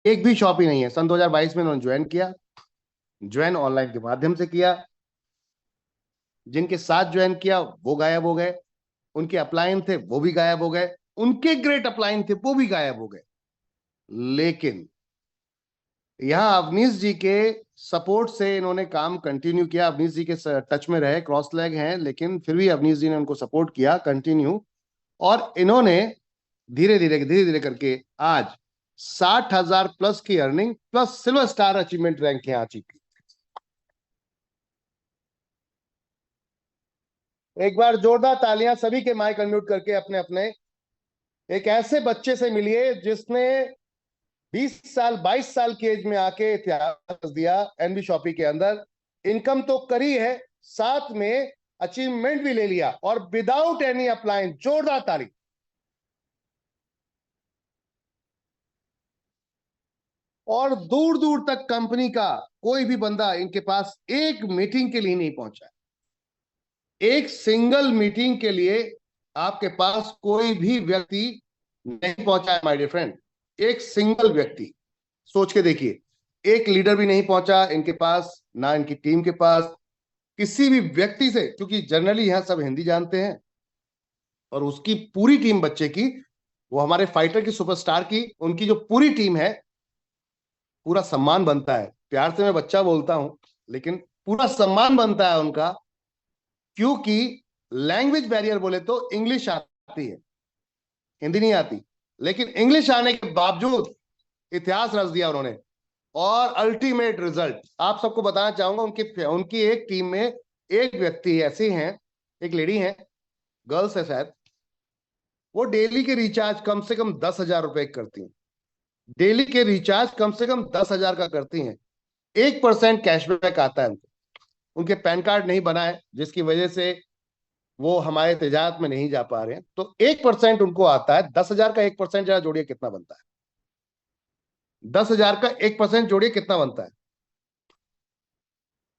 एक भी शॉप ही नहीं है। सन 2022 में उन्होंने ज्वाइन किया, ज्वाइन ऑनलाइन के माध्यम से किया। जिनके साथ ज्वाइन किया वो गायब हो गए, उनके अपलाइन थे वो भी गायब हो गए, उनके ग्रेट अपलाइन थे वो भी गायब हो गए। लेकिन यहां अवनीश जी के सपोर्ट से इन्होंने काम कंटिन्यू किया। अवनीश जी के टच में रहे, क्रॉस लेग हैं, लेकिन फिर भी अवनीश जी ने उनको सपोर्ट किया कंटिन्यू। और इन्होंने धीरे धीरे करके आज 60,000 प्लस की earning plus silver star achievement rank यहाँ अचीव की। एक बार जोरदार तालियां सभी के माइक अनम्यूट करके अपने अपने। एक ऐसे बच्चे से मिलिए जिसने 20 साल 22 साल की एज में आके इतिहास दिया एनबी शॉपी के अंदर। इनकम तो करी है, साथ में अचीवमेंट भी ले लिया, और विदाउट एनी अप्लायंस। जोरदार ताली। और दूर दूर तक कंपनी का कोई भी बंदा इनके पास एक मीटिंग के लिए नहीं पहुंचा। एक सिंगल मीटिंग के लिए आपके पास कोई भी व्यक्ति नहीं पहुंचा है माय डियर फ्रेंड। एक सिंगल व्यक्ति, सोच के देखिए, एक लीडर भी नहीं पहुंचा इनके पास, ना इनकी टीम के पास किसी भी व्यक्ति से। क्योंकि जनरली यहां सब हिंदी जानते हैं, और उसकी पूरी टीम बच्चे की, वो हमारे फाइटर की, सुपरस्टार की, उनकी जो पूरी टीम है, पूरा सम्मान बनता है। प्यार से मैं बच्चा बोलता हूं, लेकिन पूरा सम्मान बनता है उनका। क्योंकि लैंग्वेज बैरियर बोले तो इंग्लिश आती है, हिंदी नहीं आती, लेकिन इंग्लिश आने के बावजूद इतिहास रच दिया उन्होंने। और अल्टीमेट रिजल्ट आप सबको बताना चाहूंगा। उनकी उनकी एक टीम में एक व्यक्ति ऐसे हैं, एक लेडी है, गर्ल्स है शायद, वो डेली के रिचार्ज कम से कम 10,000 रुपए करती हैं। डेली के रिचार्ज कम से कम 10,000 का करती हैं। 1% कैशबैक आता है उनको। उनके पैन कार्ड नहीं बना है, जिसकी वजह से वो हमारे तजारत में नहीं जा पा रहे हैं। तो 1% उनको आता है। 10,000 का 1% जरा जोड़िए कितना बनता है। 10,000 का 1% जोड़िए कितना बनता है।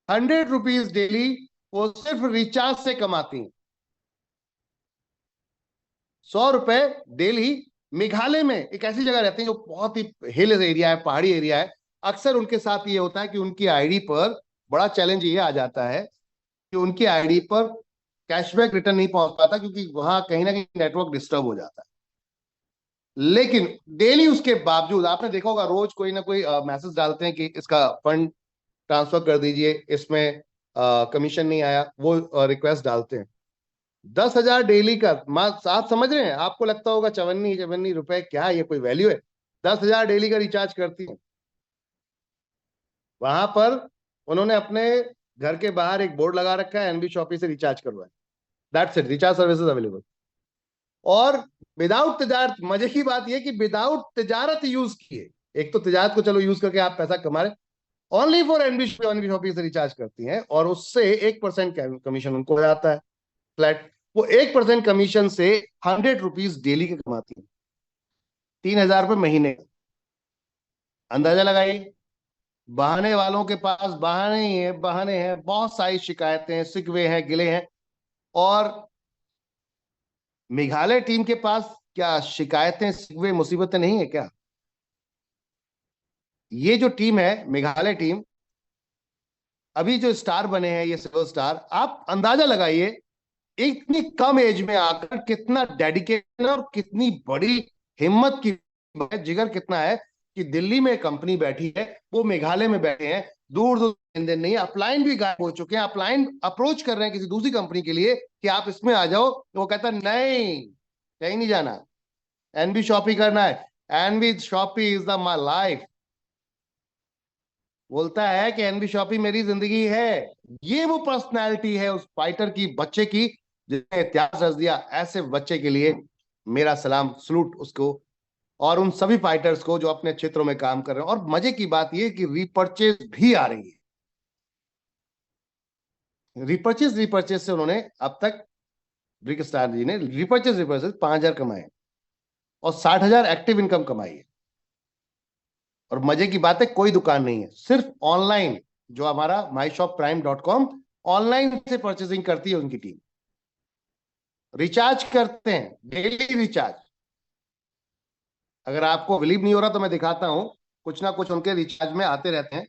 100 रुपीज डेली वो सिर्फ रिचार्ज से कमाती हैं। 100 रुपए डेली। मेघालय में एक ऐसी जगह रहती है जो बहुत ही हिल एरिया है, पहाड़ी एरिया है। अक्सर उनके साथ ये होता है कि उनकी आईडी पर बड़ा चैलेंज ये आ जाता है कि उनकी आईडी पर कैशबैक रिटर्न नहीं पहुंच पाता, क्योंकि वहां कहीं ना कहीं नेटवर्क डिस्टर्ब हो जाता है। लेकिन डेली उसके बावजूद आपने देखा होगा, रोज कोई ना कोई मैसेज डालते हैं कि इसका फंड ट्रांसफर कर दीजिए, इसमें कमीशन नहीं आया, वो रिक्वेस्ट डालते हैं। 10,000 डेली का, आप समझ रहे हैं? आपको लगता होगा चवन्नी चवन्नी रुपए क्या ये कोई वैल्यू है? 10,000 डेली का रिचार्ज करती है। वहां पर उन्होंने अपने घर के बाहर एक बोर्ड लगा रखा है, एनबी शॉपी से रिचार्ज करवाए। That's it, recharge services available. और विदाउट तजारत, मजे की बात यह कि विदाउट तजारत यूज किए। एक तो तजारत को चलो यूज करके आप पैसा कमा रहे, ओनली फॉर एनबी शॉपी से रिचार्ज करती हैं, और उससे 1% कमीशन उनको हो जाता है फ्लैट। वो 1% कमीशन से 100 रुपीज डेली के कमाती है, 3,000 रुपए महीने का। अंदाजा लगाइए। बहाने वालों के पास बहाने ही है, बहाने हैं, बहुत सारी शिकायतें हैं, सिकवे हैं, गिले हैं। और मेघालय टीम के पास क्या शिकायतें, सिकवे, मुसीबतें नहीं है क्या? ये जो टीम है मेघालय टीम, अभी जो स्टार बने हैं ये सिल्वर स्टार, आप अंदाजा लगाइए इतनी कम एज में आकर कितना डेडिकेशन और कितनी बड़ी हिम्मत की, जिगर कितना है कि दिल्ली में कंपनी बैठी है, वो मेघालय में बैठे हैं। दूर दूर लेन देन नहीं, अपलाइन भी गायब हो चुके हैं। अपलाइन अप्रोच कर रहे हैं किसी दूसरी कंपनी के लिए कि आप इसमें आ जाओ, तो वो कहता नहीं, कहीं नहीं जाना, एनबी शॉपी करना है। NB shoppy is the my life. बोलता है कि एनबी शॉपी मेरी जिंदगी है। ये वो पर्सनैलिटी है उस फाइटर की, बच्चे की, जिसने इतिहास रच दिया। ऐसे बच्चे के लिए मेरा सलाम, सलूट उसको, और उन सभी फाइटर्स को जो अपने क्षेत्रों में काम कर रहे हैं। और मजे की बात यह कि रिपर्चेज भी आ रही है। रिपर्चेज रिपर्चेज से उन्होंने अब तक, ब्रिक स्टार जी ने रिपर्चेज रिपर्चेज 5,000 कमाए, और 60,000 एक्टिव इनकम कमाई है। और मजे की बात है, कोई दुकान नहीं है, सिर्फ ऑनलाइन, जो हमारा myshopprime.com ऑनलाइन से परचेसिंग करती है उनकी टीम। रिचार्ज करते हैं, डेली रिचार्ज। अगर आपको बिलीव नहीं हो रहा तो मैं दिखाता हूं। कुछ ना कुछ उनके रिचार्ज में आते रहते हैं।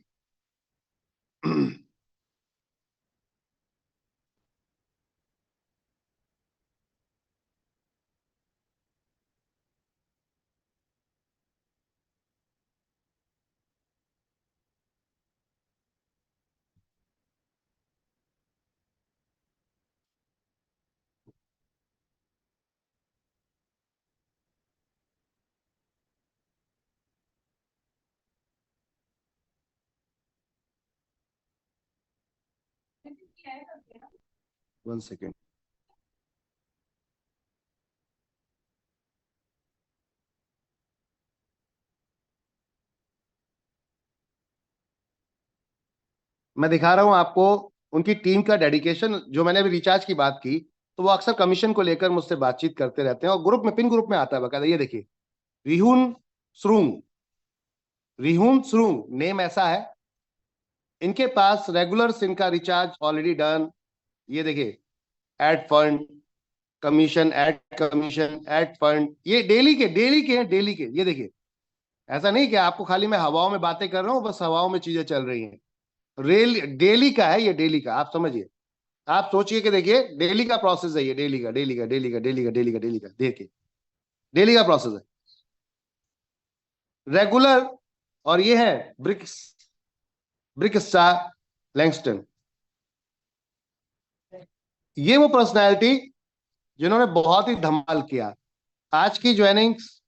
1 सेकेंड। मैं दिखा रहा हूं आपको उनकी टीम का डेडिकेशन। जो मैंने अभी रिचार्ज की बात की, तो वो अक्सर कमीशन को लेकर मुझसे बातचीत करते रहते हैं, और ग्रुप में, पिन ग्रुप में आता है बकायदा। ये देखिए, रिहुन सरूंग, रिहुन सरूंग नेम ऐसा है। इनके पास रेगुलर सिम का रिचार्ज ऑलरेडी डन। ये देखिए, ad fund, commission, ad commission, ad fund, ये डेली के। ये देखिए, ऐसा नहीं कि आपको खाली मैं हवाओं में बातें कर रहा हूं, बस हवाओं में चीजें चल रही हैं। रेल डेली का है, ये डेली का, आप समझिए। आप सोचिए कि देखिए, डेली का प्रोसेस है ये, डेली का देखिए, डेली का प्रोसेस है, रेगुलर। और ये है ब्रिक्स, ब्रिक स्टार लैंगस्टन। ये वो पर्सनैलिटी जिन्होंने बहुत ही धमाल किया। आज की ज्वाइनिंग्स,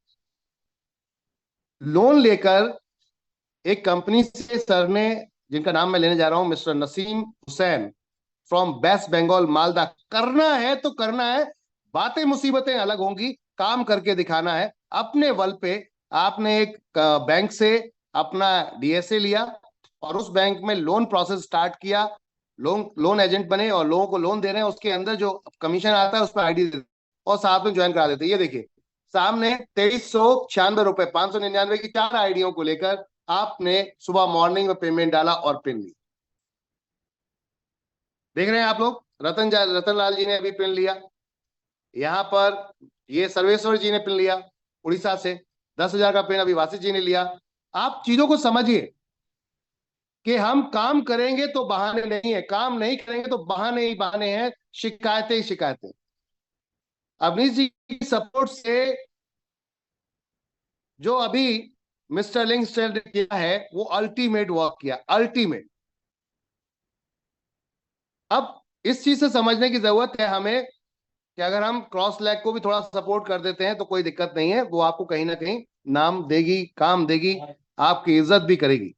लोन लेकर एक कंपनी से सर ने, जिनका नाम मैं लेने जा रहा हूं, मिस्टर नसीम हुसैन फ्रॉम वेस्ट बंगाल मालदा। करना है तो करना है, बातें मुसीबतें अलग होंगी, काम करके दिखाना है अपने बल पे। आपने एक बैंक से अपना डीएसए लिया, और उस बैंक में लोन प्रोसेस स्टार्ट किया, लोन एजेंट बने और लोगों को लोन दे रहे हैं। उसके अंदर जो कमीशन आता है उस पर आईडी और साथ में ज्वाइन करा देते। ये देखिए सामने 2396 रुपए, 599 की 4 आईडियों को लेकर आपने सुबह मॉर्निंग में पेमेंट डाला और पिन ली। देख रहे हैं आप लोग, रतन लाल जी ने अभी पिन लिया। यहाँ पर ये सर्वेश्वर जी ने पिन लिया उड़ीसा से, 10,000 का पिन अभी वासित जी ने लिया। आप चीजों को समझिए कि हम काम करेंगे तो बहाने नहीं है, काम नहीं करेंगे तो बहाने ही बहाने हैं, शिकायतें ही शिकायतें। अवनीश जी की सपोर्ट से जो अभी मिस्टर लिंगस्टेल ने किया है, वो अल्टीमेट वर्क किया, अल्टीमेट। अब इस चीज से समझने की जरूरत है हमें कि अगर हम क्रॉस लैग को भी थोड़ा सपोर्ट कर देते हैं तो कोई दिक्कत नहीं है, वो आपको कहीं ना कहीं नाम देगी, काम देगी, आपकी इज्जत भी करेगी।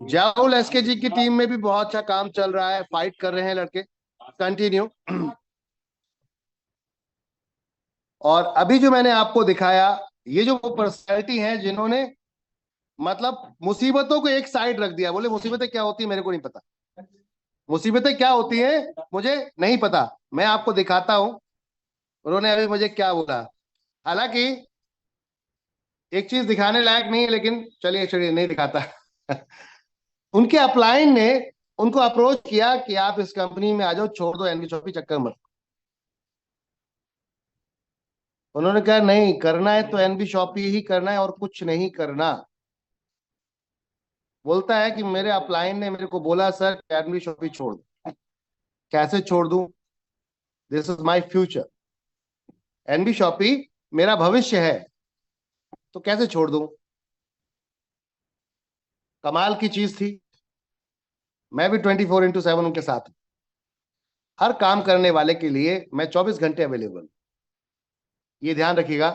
जाओल एसके जी की टीम में भी बहुत अच्छा काम चल रहा है, फाइट कर रहे हैं लड़के, कंटिन्यू। और अभी जो मैंने आपको दिखाया, ये जो वो पर्सनैलिटी है जिन्होंने मतलब मुसीबतों को एक साइड रख दिया। बोले मुसीबतें क्या होती है मेरे को नहीं पता, मुसीबतें क्या होती हैं मुझे नहीं पता, मैं आपको दिखाता हूं उन्होंने अभी मुझे क्या बोला। हालांकि एक चीज दिखाने लायक नहीं है, लेकिन चलिए चलिए नहीं दिखाता। उनके अपलाइन ने उनको अप्रोच किया कि आप इस कंपनी में आ जाओ, छोड़ दो एनबी शॉपी, चक्कर मत। उन्होंने कहा नहीं, करना है तो एनबी शॉपी ही करना है और कुछ नहीं करना। बोलता है कि मेरे अपलाइन ने मेरे को बोला सर एनबी शॉपी छोड़ दो। कैसे छोड़ दूं, this is my future, NB shoppy मेरा भविष्य है, तो कैसे छोड़ दूं। कमाल की चीज थी। मैं भी 24/7 उनके साथ हूं। हर काम करने वाले के लिए मैं 24 घंटे अवेलेबल, ये ध्यान रखिएगा।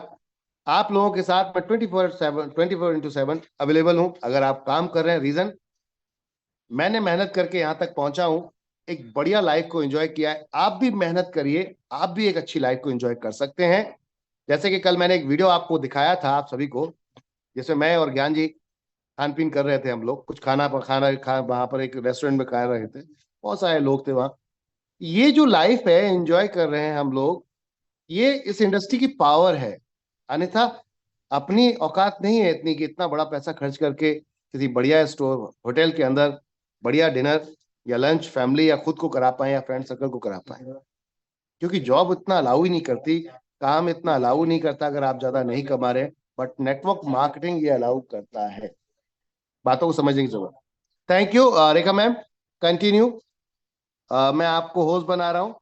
आप लोगों के साथ मैं 24/7 अवेलेबल हूं। अगर आप काम कर रहे हैं, रीजन मैंने मेहनत करके यहां तक पहुंचा हूं, एक बढ़िया लाइफ को एंजॉय किया है। आप भी मेहनत करिए, आप भी एक अच्छी लाइफ को एंजॉय कर सकते हैं। जैसे कि कल मैंने एक वीडियो आपको दिखाया था आप सभी को, जिसमें मैं और ज्ञान जी खान पीन कर रहे थे। हम लोग कुछ वहां पर एक रेस्टोरेंट में खा रहे थे, बहुत सारे लोग थे वहां। ये जो लाइफ है एंजॉय कर रहे हैं हम लोग, ये इस इंडस्ट्री की पावर है। अन्यथा अपनी औकात नहीं है इतनी कि इतना बड़ा पैसा खर्च करके किसी बढ़िया स्टोर होटल के अंदर बढ़िया डिनर या लंच फैमिली या खुद को करा पाए या फ्रेंड सर्कल को करा पाए। क्योंकि जॉब इतना अलाउ ही नहीं करती, काम इतना अलाउ नहीं करता अगर आप ज्यादा नहीं कमा रहे, बट नेटवर्क मार्केटिंग ये अलाउ करता है। बातों को समझने की जरूरत है। Thank you Rekha ma'am, continue. मैं आपको होस्ट बना रहा हूं।